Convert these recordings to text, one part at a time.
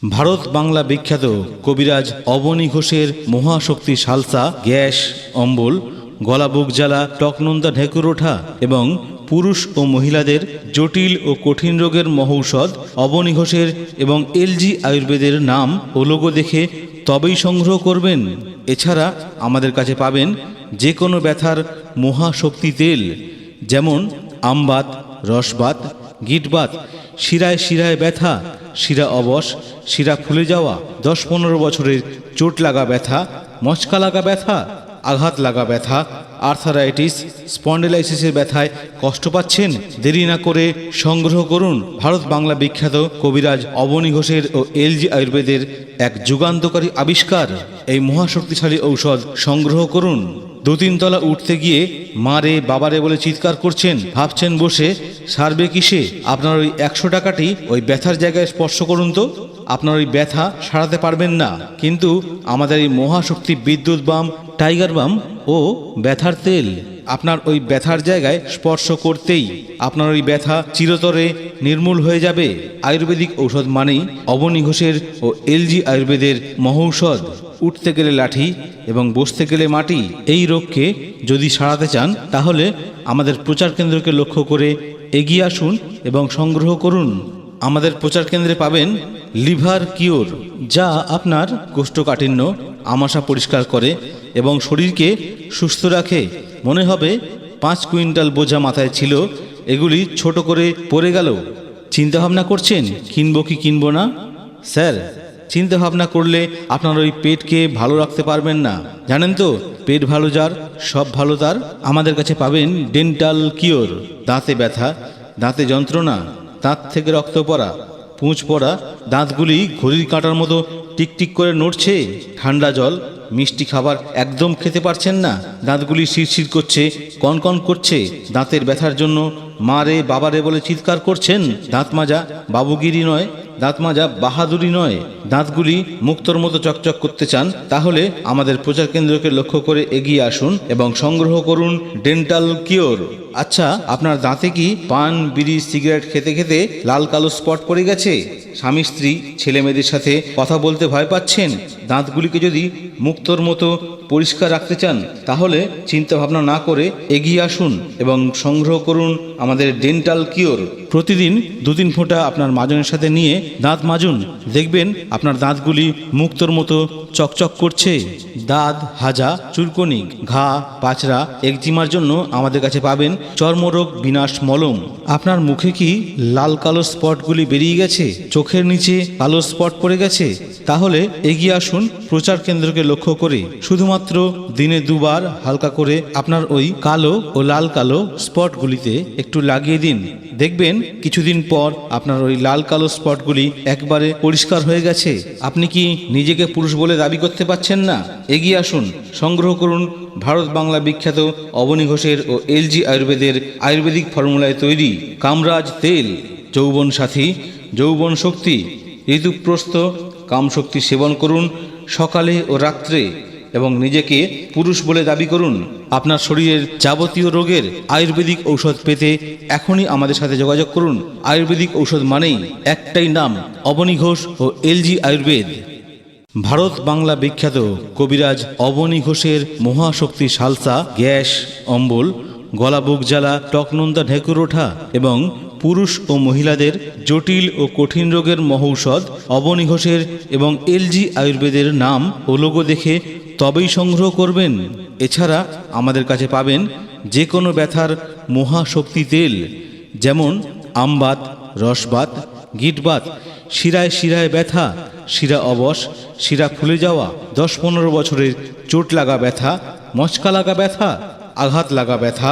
ভারত বাংলা বিখ্যাত কবিরাজ অবনী ঘোষের মহাশক্তি সালসা, গ্যাস, অম্বল, গলা বুক জ্বালা, টকনুন্দা, ঢেকুর ওঠা এবং পুরুষ ও মহিলাদের জটিল ও কঠিন রোগের মহৌষধ অবনী ঘোষের এবং এলজি আয়ুর্বেদের নাম ও লোগো দেখে তবেই সংগ্রহ করবেন। এছাড়া আমাদের কাছে পাবেন যে কোনো ব্যথার মহাশক্তি তেল, যেমন আমবাত, রসবাত, গিটবাত, শিরায় শিরায় ব্যথা, শিরা অবশ, শিরা ফুলে যাওয়া, 10-15 বছরের চোট লাগা ব্যথা, মচকা লাগা ব্যথা, আঘাত লাগা ব্যথা, আর্থারাইটিস, স্পন্ডিলাইসিসের ব্যথায় কষ্ট পাচ্ছেন, দেরি না করে সংগ্রহ করুন ভারত বাংলা বিখ্যাত কবিরাজ অবনী ঘোষের ও এলজি আয়ুর্বেদের এক যুগান্তকারী আবিষ্কার। এই মহাশক্তিশালী ঔষধ সংগ্রহ করুন। 2-3 তলা উঠতে গিয়ে মারে বাবারে বলে চিৎকার করছেন, ভাবছেন বসে সারবে কিসে? আপনার ওই 100 টাকাটি ওই ব্যথার জায়গায় স্পর্শ করুন তো, আপনার ওই ব্যথা সারাতে পারবেন না। কিন্তু আমাদের এই মহাশক্তি বিদ্যুৎ বাম, টাইগার বাম ও ব্যথার তেল আপনার ওই ব্যথার জায়গায় স্পর্শ করতেই আপনার ওই ব্যথা চিরতরে নির্মূল হয়ে যাবে। আয়ুর্বেদিক ঔষধ মানেই অবনী ঘোষের ও এলজি আয়ুর্বেদের মহৌষধ। উঠতে গেলে লাঠি এবং বসতে গেলে মাটি। এই রোগকে যদি সারাতে চান তাহলে আমাদের প্রচার কেন্দ্রকে লক্ষ্য করে এগিয়ে আসুন এবং সংগ্রহ করুন। আমাদের প্রচার কেন্দ্রে পাবেন লিভার কিওর, যা আপনার কোষ্ঠকাঠিন্য, আমাশা পরিষ্কার করে এবং শরীরকে সুস্থ রাখে। মনে হবে 5 কুইন্টাল বোঝা মাথায় ছিল, এগুলি ছোট করে পড়ে গেল। চিন্তাভাবনা করছেন কিনবো কি কিনবো না? স্যার, চিন্তা ভাবনা করলে আপনার ওই পেটকে ভালো রাখতে পারবেন না। জানেন তো, পেট ভালো যার সব ভালো তার। আমাদের কাছে পাবেন ডেন্টাল কিওর, দাঁতে ব্যথা, দাঁতে যন্ত্রণা, দাঁত থেকে রক্ত পড়া, পুঁজ পড়া, দাঁতগুলি ঘড়ির কাঁটার মতো টিকটিক করে নড়ছে, ঠান্ডা জল, মিষ্টি খাবার একদম খেতে পারছেন না, দাঁতগুলি শিরশির করছে, কনকন করছে। দাঁতের ব্যথার জন্য মারে বাবারে বলে চিৎকার করছেন। দাঁত মাজা বাবুগিরি নয়, দাঁত মাজা বাহাদুরি নয়। দাঁতগুলি মুক্তোর মতো চকচক করতে চান? তাহলে আমাদের প্রচার কেন্দ্রকে লক্ষ্য করে এগিয়ে আসুন এবং সংগ্রহ করুন ডেন্টাল কিওর। আচ্ছা, আপনার দাঁতে কি পান, বিড়ি, সিগারেট খেতে খেতে লাল কালো স্পট পড়ে গেছে? স্বামী স্ত্রী ছেলে মেয়েদের সাথে কথা বলতে ভয় পাচ্ছেন? দাঁতগুলিকে যদি মুক্তোর মতো পরিষ্কার রাখতে চান তাহলে চিন্তা ভাবনা না করে এগিয়ে আসুন এবং সংগ্রহ করুন আমাদের ডেন্টাল কিওর। প্রতিদিন 2-3 ফোঁটা আপনার মাজনের সাথে নিয়ে দাঁত মাজুন, দেখবেন আপনার দাঁতগুলি মুক্তোর মতো চকচক করছে। দাঁত হাজা, চুলকনি, ঘা, পাচড়া, একজিমার জন্য আমাদের কাছে পাবেন চর্মরোগ বিনাশ মলম। আপনার মুখে কি লাল কালো স্পটগুলি বেরিয়ে গেছে? চোখের নিচে কালো স্পট পড়ে গেছে? তাহলে এগিয়ে আসুন প্রচার কেন্দ্রকে লক্ষ্য করে। শুধুমাত্র দিনে 2 বার হালকা করে আপনার ওই কালো ও লাল কালো স্পটগুলিতে একটু লাগিয়ে দিন, দেখবেন কিছুদিন পর আপনার ওই লাল কালো স্পটগুলি একবারে পরিষ্কার হয়ে গেছে। আপনি কি নিজেকে পুরুষ বলে দাবি করতে পারছেন না? এগিয়ে আসুন, সংগ্রহ করুন ভারত বাংলা বিখ্যাত অবনী ঘোষের ও এলজি আয়ুর্বেদের আয়ুর্বেদিক ফর্মুলায় তৈরি কামরাজ তেল। যৌবন সাথী, যৌবন শক্তি, ঋতুপ্রস্থ কামশক্তি সেবন করুন সকালে ও রাত্রে এবং নিজেকে পুরুষ বলে দাবি করুন। আপনার শরীরের যাবতীয় রোগের আয়ুর্বেদিক ঔষধ পেতে এখনই আমাদের সাথে যোগাযোগ করুন। আয়ুর্বেদিক ঔষধ মানেই একটাই নাম, অবনী ঘোষ ও এলজি আয়ুর্বেদ। ভারত বাংলা বিখ্যাত কবিরাজ অবনী ঘোষের মহাশক্তি সালসা, গ্যাস, অম্বল, গলা বুক জ্বালা, টকনুন্দা, ঢেকুর ওঠা এবং পুরুষ ও মহিলাদের জটিল ও কঠিন রোগের মহৌষধ অবনী ঘোষের এবং এলজি আয়ুর্বেদের নাম ও লোগো দেখে তবেই সংগ্রহ করবেন। এছাড়া আমাদের কাছে পাবেন যে কোনো ব্যথার মহাশক্তি তেল, যেমন আমবাত, রসবাত, গিটবাত, শিরায় শিরায় ব্যথা, শিরা অবশ, শিরা ফুলে যাওয়া, 10-15 বছরের চোট লাগা ব্যথা, মচকা লাগা ব্যথা, আঘাত লাগা ব্যথা,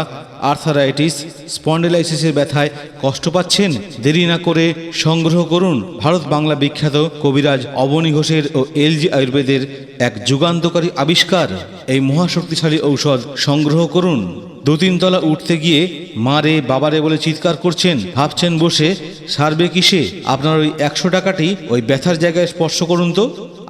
আর্থারাইটিস, স্পন্ডিলাইসিসের ব্যথায় কষ্ট পাচ্ছেন? দেরি না করে সংগ্রহ করুন ভারত বাংলা বিখ্যাত কবিরাজ অবনী ঘোষের ও এলজি আয়ুর্বেদের এক যুগান্তকারী আবিষ্কার। এই মহাশক্তিশালী ঔষধ সংগ্রহ করুন। 2-3 তলা উঠতে গিয়ে মারে বাবারে বলে চিৎকার করছেন, ভাবছেন বসে সারবে কিসে? আপনার ওই 100 টাকাটি ওই ব্যথার জায়গায় স্পর্শ করুন তো,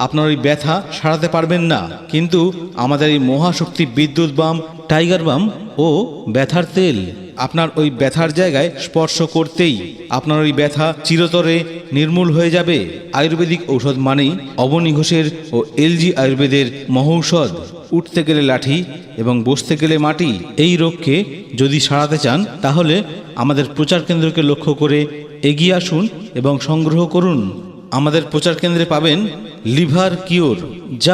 আপনার ওই ব্যথা সারাতে পারবেন না। কিন্তু আমাদের এই মহাশক্তি বিদ্যুৎ বাম, টাইগার বাম ও ব্যথার তেল আপনার ওই ব্যথার জায়গায় স্পর্শ করতেই আপনার ওই ব্যথা চিরতরে নির্মূল হয়ে যাবে। আয়ুর্বেদিক ঔষধ মানেই অবনী ঘোষের ও এলজি আয়ুর্বেদের মহৌষধ। উঠতে গেলে লাঠি এবং বসতে গেলে মাটি। এই রোগকে যদি সারাতে চান তাহলে আমাদের প্রচার কেন্দ্রকে লক্ষ্য করে এগিয়ে আসুন এবং সংগ্রহ করুন। আমাদের প্রচার কেন্দ্রে পাবেন লিভার কিওর, যা